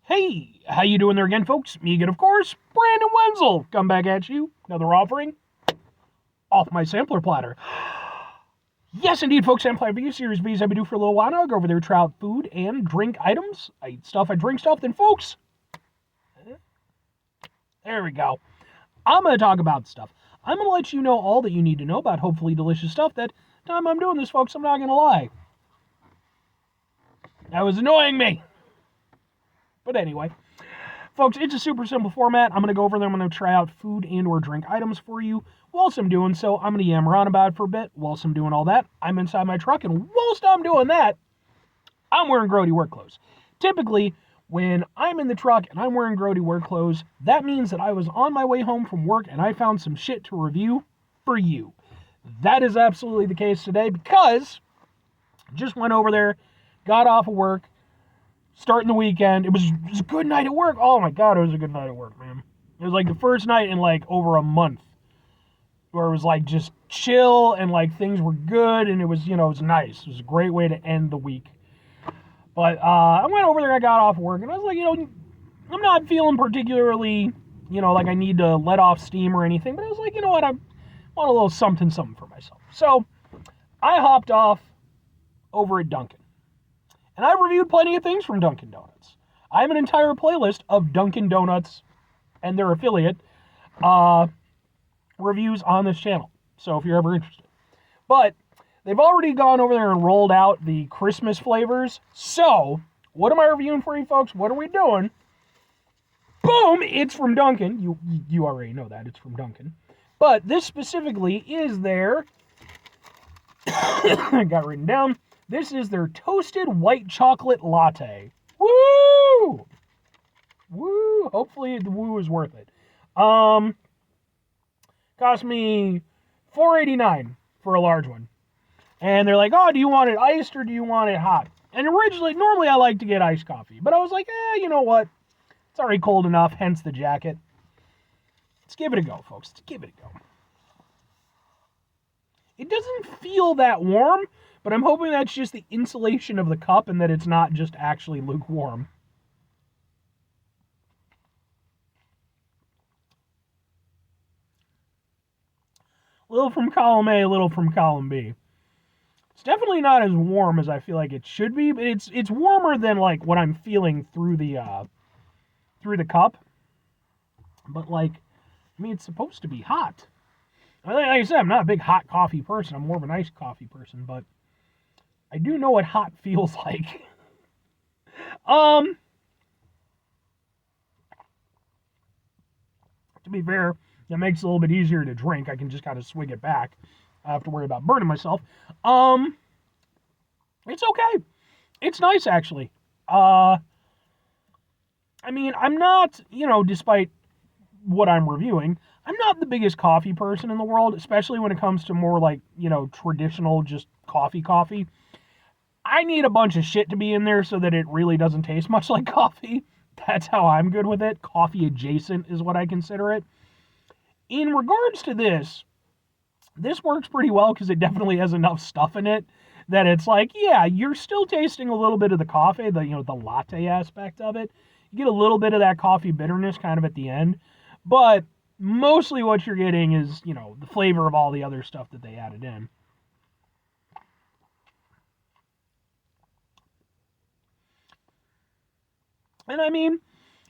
Hey, how you doing there again, folks? Me again, of course, Brandon Wenzel. Come back at you. Another offering off my sampler platter. Yes, indeed, folks. Sampler B Series B's I've been doing for a little while now. I go over there, try out food and drink items. I eat stuff, I drink stuff. Then, folks, there we go. I'm going to talk about stuff. I'm going to let you know all that you need to know about hopefully delicious stuff. That time I'm doing this, folks, I'm not going to lie. That was annoying me. But anyway, folks, it's a super simple format. I'm going to go over there. I'm going to try out food and or drink items for you. Whilst I'm doing so, I'm going to yammer on about it for a bit. Whilst I'm doing all that, I'm inside my truck. And whilst I'm doing that, I'm wearing grody work clothes. Typically, when I'm in the truck and I'm wearing grody work clothes, that means that I was on my way home from work and I found some shit to review for you. That is absolutely the case today because just went over there, got off of work, starting the weekend. It was a good night at work. Oh my God, it was a good night at work, man. It was like the first night in like over a month where it was like just chill and like things were good and it was, it was nice. It was a great way to end the week. But I went over there, I got off work and I was like, I'm not feeling particularly, like I need to let off steam or anything. But I was like, you know what, I want a little something for myself. So I hopped off over at Dunkin. And I've reviewed plenty of things from Dunkin' Donuts. I have an entire playlist of Dunkin' Donuts and their affiliate reviews on this channel. So if you're ever interested. But they've already gone over there and rolled out the Christmas flavors. So what am I reviewing for you folks? What are we doing? Boom! It's from Dunkin'. You already know that. It's from Dunkin'. But this specifically is their... I got written down. This is their toasted white chocolate latte. Woo! Woo! Hopefully the woo is worth it. Cost me $4.89 for a large one. And they're like, oh, do you want it iced or do you want it hot? And normally I like to get iced coffee. But I was like, you know what? It's already cold enough, hence the jacket. Let's give it a go, folks. Let's give it a go. It doesn't feel that warm, but I'm hoping that's just the insulation of the cup and that it's not just actually lukewarm. A little from column A, a little from column B. It's definitely not as warm as I feel like it should be, but it's warmer than like what I'm feeling through the cup. But it's supposed to be hot. Like I said, I'm not a big hot coffee person. I'm more of an iced coffee person, but I do know what hot feels like. To be fair, it makes it a little bit easier to drink. I can just kind of swig it back. I have to worry about burning myself. It's okay. It's nice, actually. I'm not, despite what I'm reviewing, I'm not the biggest coffee person in the world, especially when it comes to more like, traditional just coffee. I need a bunch of shit to be in there so that it really doesn't taste much like coffee. That's how I'm good with it. Coffee adjacent is what I consider it. In regards to this works pretty well because it definitely has enough stuff in it that it's like, yeah, you're still tasting a little bit of the coffee, the latte aspect of it. You get a little bit of that coffee bitterness kind of at the end, but mostly what you're getting is, the flavor of all the other stuff that they added in. And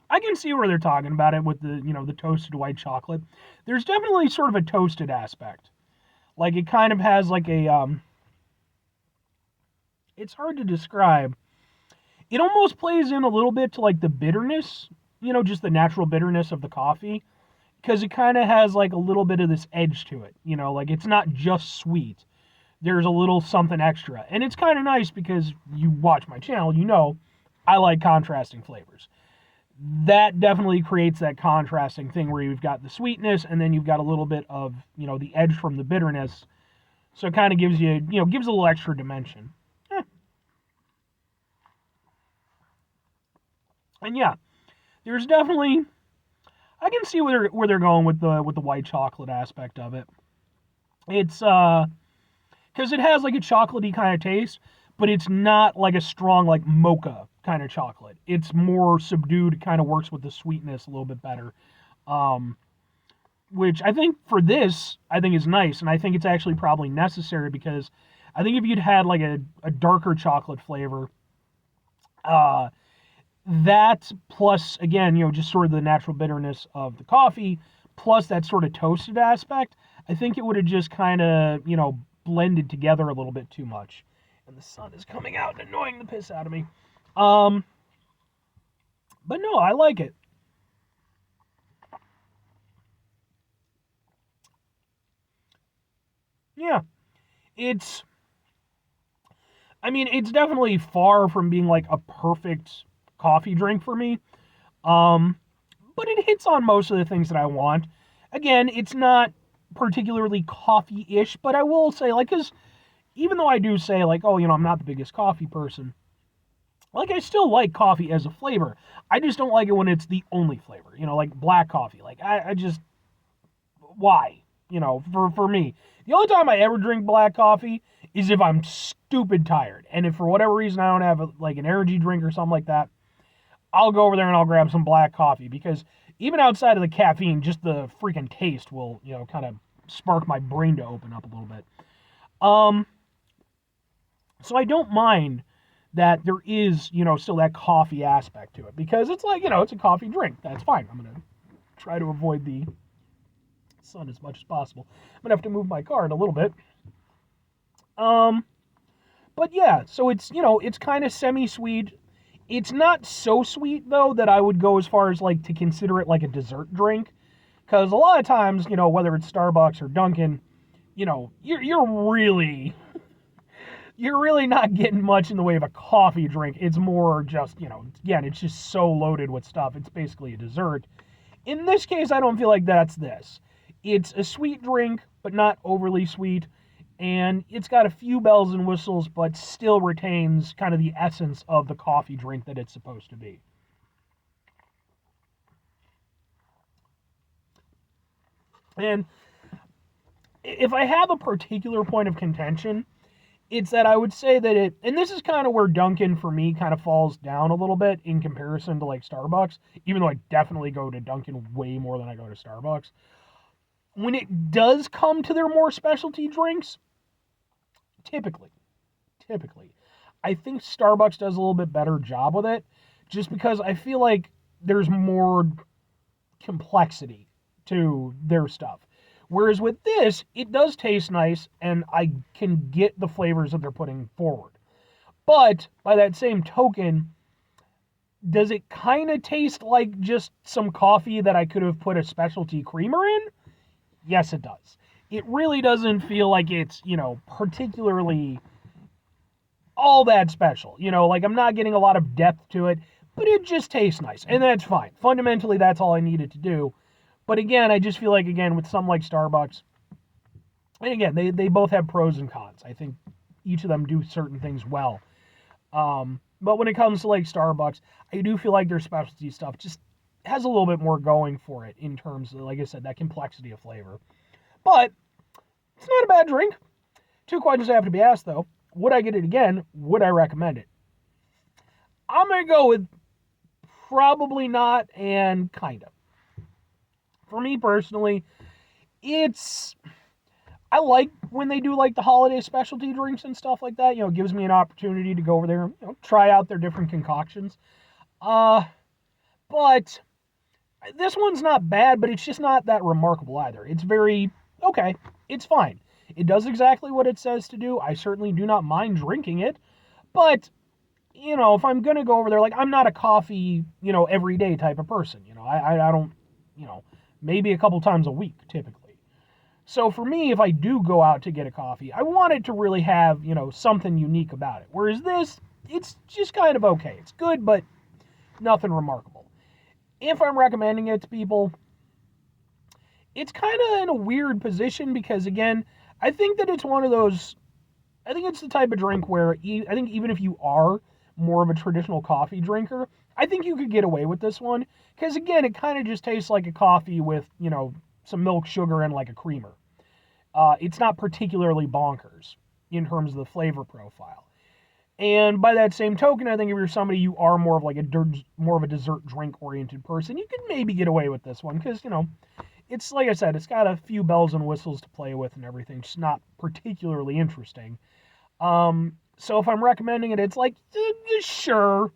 I can see where they're talking about it with the, the toasted white chocolate. There's definitely sort of a toasted aspect. Like it kind of has like a, it's hard to describe. It almost plays in a little bit to like the bitterness, just the natural bitterness of the coffee. Because it kind of has like a little bit of this edge to it, like it's not just sweet. There's a little something extra. And it's kind of nice because you watch my channel, I like contrasting flavors. That definitely creates that contrasting thing where you've got the sweetness and then you've got a little bit of, the edge from the bitterness. So it kind of gives you, gives a little extra dimension. And yeah, there's definitely, I can see where they're going with the white chocolate aspect of it. It's because it has like a chocolatey kind of taste, but it's not like a strong like mocha kind of chocolate. It's more subdued, kind of works with the sweetness a little bit better. Um, which I think for this, I think is nice, and I think it's actually probably necessary because I think if you'd had like a darker chocolate flavor, uh, that plus again, just sort of the natural bitterness of the coffee, plus that sort of toasted aspect, I think it would have just kind of blended together a little bit too much. And the sun is coming out and annoying the piss out of me. Um, but no, I like it. Yeah, it's. I mean, it's definitely far from being like a perfect coffee drink for me. Um, but it hits on most of the things that I want. Again, it's not particularly coffee-ish, but I will say, like, because even though I do say, like, oh, I'm not the biggest coffee person, like, I still like coffee as a flavor. I just don't like it when it's the only flavor, like black coffee. Like, I just, why? For me. The only time I ever drink black coffee is if I'm stupid tired. And if for whatever reason I don't have, like, an energy drink or something like that, I'll go over there and I'll grab some black coffee because even outside of the caffeine, just the freaking taste will, kind of spark my brain to open up a little bit. Um, so I don't mind that there is, still that coffee aspect to it because it's like, it's a coffee drink. That's fine. I'm going to try to avoid the sun as much as possible. I'm going to have to move my car in a little bit. Um, but yeah, so it's kind of semi-sweet. It's not so sweet though that I would go as far as like to consider it like a dessert drink, because a lot of times, whether it's Starbucks or Dunkin, you're really not getting much in the way of a coffee drink. It's more just, again, it's just so loaded with stuff. It's basically a dessert. In this case, I don't feel like that's this. It's a sweet drink, but not overly sweet. And it's got a few bells and whistles, but still retains kind of the essence of the coffee drink that it's supposed to be. And if I have a particular point of contention, it's that I would say that and this is kind of where Dunkin' for me kind of falls down a little bit in comparison to like Starbucks, even though I definitely go to Dunkin' way more than I go to Starbucks. When it does come to their more specialty drinks, typically, I think Starbucks does a little bit better job with it, just because I feel like there's more complexity to their stuff. Whereas with this, it does taste nice, and I can get the flavors that they're putting forward. But by that same token, does it kind of taste like just some coffee that I could have put a specialty creamer in? Yes, it does. It really doesn't feel like it's, particularly all that special. Like I'm not getting a lot of depth to it, but it just tastes nice, and that's fine. Fundamentally, that's all I needed to do. But again, I just feel like, again, with some like Starbucks, and again, they both have pros and cons. I think each of them do certain things well. But when it comes to like Starbucks, I do feel like their specialty stuff just has a little bit more going for it in terms of, like I said, that complexity of flavor. But it's not a bad drink. Two questions have to be asked, though. Would I get it again? Would I recommend it? I'm going to go with probably not and kind of. For me personally, I like when they do like the holiday specialty drinks and stuff like that. It gives me an opportunity to go over there, try out their different concoctions. But this one's not bad, but it's just not that remarkable either. It's very okay. It's fine. It does exactly what it says to do. I certainly do not mind drinking it, but if I'm gonna go over there, like I'm not a coffee, everyday type of person. I don't, maybe a couple times a week typically. So for me, if I do go out to get a coffee, I want it to really have, something unique about it. Whereas this, it's just kind of okay. It's good, but nothing remarkable. If I'm recommending it to people, it's kind of in a weird position because, again, I think that it's one of those, I think it's the type of drink where I think even if you are more of a traditional coffee drinker, I think you could get away with this one. Because, again, it kind of just tastes like a coffee with, some milk, sugar, and like a creamer. It's not particularly bonkers in terms of the flavor profile. And by that same token, I think if you're somebody you are more of like more of a dessert drink oriented person, you can maybe get away with this one because it's like I said, it's got a few bells and whistles to play with and everything. Just not particularly interesting. So if I'm recommending it, it's like sure,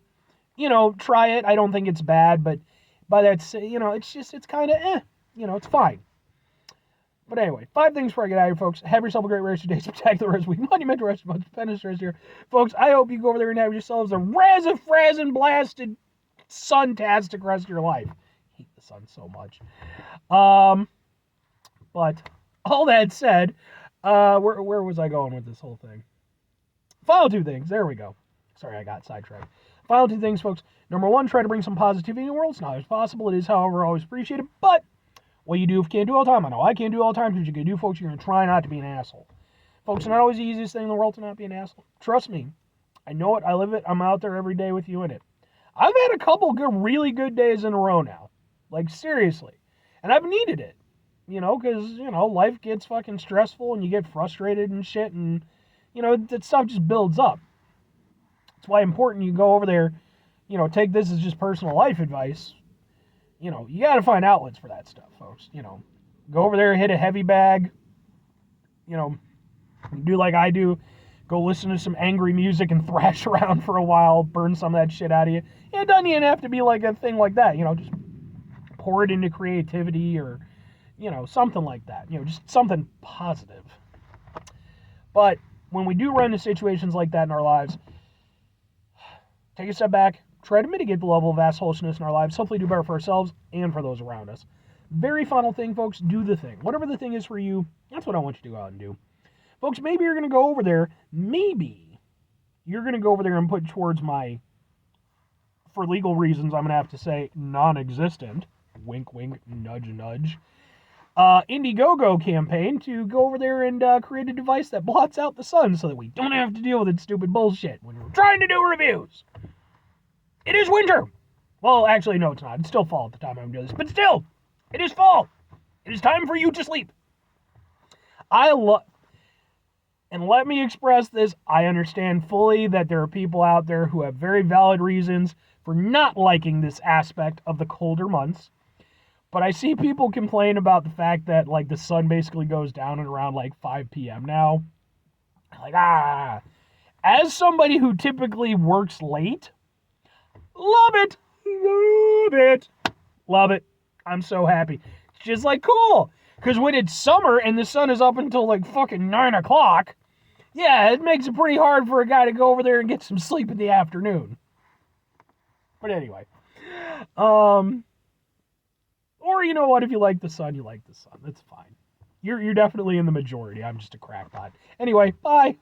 try it. I don't think it's bad, but by that, it's kind of it's fine. But anyway, 5 things before I get out of here, folks. Have yourself a great rest of your day, spectacular rest of week, monumental rest of month, stupendous rest here. Folks, I hope you go over there and have yourselves a razz-a-frazzin' blasted, sun-tastic rest of your life. I hate the sun so much. But all that said, where was I going with this whole thing? Final 2 things. There we go. Sorry, I got sidetracked. Final 2 things, folks. Number 1, try to bring some positivity in the world. It's not always possible. It is, however, always appreciated. But what you do if you can't do all the time. I know I can't do all the time. What you can do, folks, you're going to try not to be an asshole. Folks, it's not always the easiest thing in the world to not be an asshole. Trust me. I know it. I live it. I'm out there every day with you in it. I've had a couple really good days in a row now. Like, seriously. And I've needed it. Because, life gets fucking stressful and you get frustrated and shit. And, that stuff just builds up. That's why it's important you go over there, take this as just personal life advice. You got to find outlets for that stuff, folks. Go over there, hit a heavy bag. Do like I do. Go listen to some angry music and thrash around for a while. Burn some of that shit out of you. It doesn't even have to be like a thing like that. Just pour it into creativity or, something like that. Just something positive. But when we do run into situations like that in our lives, take a step back. Try to mitigate the level of assholishness in our lives. Hopefully do better for ourselves and for those around us. Very final thing, folks. Do the thing. Whatever the thing is for you, that's what I want you to go out and do. Folks, maybe you're going to go over there. Maybe you're going to go over there and put towards my, for legal reasons, I'm going to have to say non-existent, wink, wink, nudge, nudge, Indiegogo campaign to go over there and create a device that blots out the sun so that we don't have to deal with its stupid bullshit when we're trying to do reviews. It is winter. Well, actually, no, it's not. It's still fall at the time I'm doing this. But still, it is fall. It is time for you to sleep. And let me express this. I understand fully that there are people out there who have very valid reasons for not liking this aspect of the colder months. But I see people complain about the fact that, like, the sun basically goes down at around, 5 p.m. now. As somebody who typically works late, love it. Love it. Love it. I'm so happy. It's just cool. Because when it's summer and the sun is up until fucking 9 o'clock, yeah, it makes it pretty hard for a guy to go over there and get some sleep in the afternoon. But anyway. Or you know what? If you like the sun, you like the sun. That's fine. You're definitely in the majority. I'm just a crackpot. Anyway, bye.